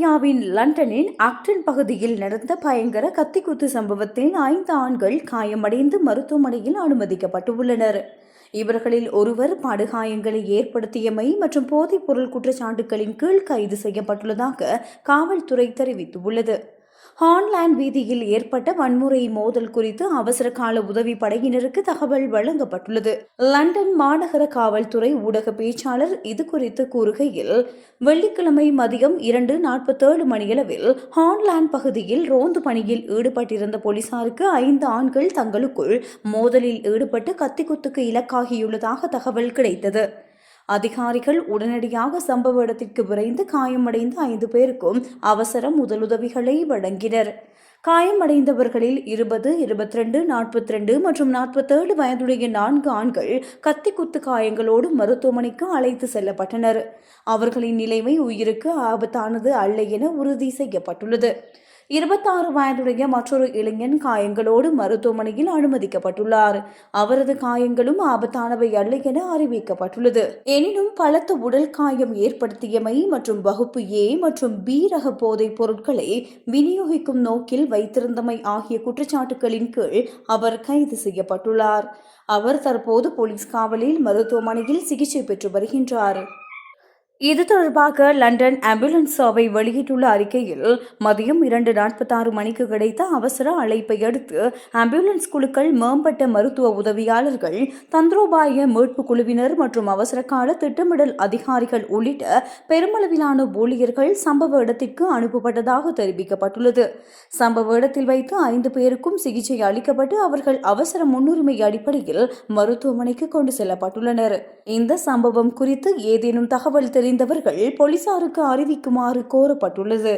ஆஸ்திரேலியாவின் லண்டனின் ஆக்டன் பகுதியில் நடந்த பயங்கர கத்திக்குத்து சம்பவத்தில் 5 ஆண்கள் காயமடைந்து மருத்துவமனையில் அனுமதிக்கப்பட்டுள்ளனர். இவர்களில் ஒருவர் படுகாயங்களை ஏற்படுத்தியமை மற்றும் போதைப்பொருள் குற்றச்சாட்டுகளின் கீழ் கைது செய்யப்பட்டுள்ளதாக காவல்துறை தெரிவித்துள்ளது. ஹான்லேண்ட் வீதியில் ஏற்பட்ட வன்முறை மோதல் குறித்து அவசர கால உதவி படையினருக்கு தகவல் வழங்கப்பட்டுள்ளது. லண்டன் மாநகர காவல்துறை ஊடக பேச்சாளர் இதுகுறித்து கூறுகையில், வெள்ளிக்கிழமை மதியம் 2:47 மணியளவில் ஹான்லேண்ட் பகுதியில் ரோந்து பணியில் ஈடுபட்டிருந்த போலீசாருக்கு 5 ஆண்கள் தங்களுக்குள் மோதலில் ஈடுபட்டு கத்திக்குத்துக்கு இலக்காகியுள்ளதாக தகவல் கிடைத்தது. அதிகாரிகள் உடனடியாக சம்பவ இடத்திற்கு விரைந்து காயமடைந்த 5 பேருக்கும் அவசர முதலுதவிகளை வழங்கினர். காயமடைந்தவர்களில் 20, 22, 42 மற்றும் 47 வயதுடைய 4 ஆண்கள் கத்திக்குத்து காயங்களோடு மருத்துவமனைக்கு அழைத்து செல்லப்பட்டனர். அவர்களின் நிலைமை உயிருக்கு ஆபத்தானது அல்ல என உறுதி செய்யப்பட்டுள்ளது. 26 வயதுடைய மற்றொரு இளைஞன் காயங்களோடு மருத்துவமனையில் அனுமதிக்கப்பட்டுள்ளார். அவரது காயங்களும் ஆபத்தானவை அல்ல என அறிவிக்கப்பட்டுள்ளது. எனினும் பலத்த உடல் காயம் ஏற்படுத்தியமை மற்றும் வகுப்பு A மற்றும் B ரக போதைப் பொருட்களை விநியோகிக்கும் நோக்கில் வைத்திருந்தமை ஆகிய குற்றச்சாட்டுகளின் கீழ் அவர் கைது செய்யப்பட்டுள்ளார். அவர் தற்போது போலீஸ் காவலில் மருத்துவமனையில் சிகிச்சை பெற்று வருகின்றார். இது தொடர்பாக லண்டன் ஆம்புலன்ஸ் சேவை வெளியிட்டுள்ள அறிக்கையில், மதியம் 2:46 மணிக்கு கிடைத்த அவசர அழைப்பை அடுத்து ஆம்புலன்ஸ் குழுக்கள், மேம்பட்ட மருத்துவ உதவியாளர்கள், தந்திரோபாய மீட்பு குழுவினர் மற்றும் அவசரகால திட்டமிடல் அதிகாரிகள் உள்ளிட்ட பெருமளவிலான ஊழியர்கள் சம்பவ இடத்திற்கு அனுப்பப்பட்டதாக தெரிவிக்கப்பட்டுள்ளது. சம்பவ இடத்தில் வைத்து 5 பேருக்கும் சிகிச்சை அளிக்கப்பட்டு அவர்கள் அவசர முன்னுரிமை அடிப்படையில் மருத்துவமனைக்கு கொண்டு செல்லப்பட்டுள்ளனர். இந்த சம்பவம் குறித்து ஏதேனும் தகவல் தெரிந்தவர்கள் போலீசாருக்கு அறிவிக்குமாறு கோரப்பட்டுள்ளது.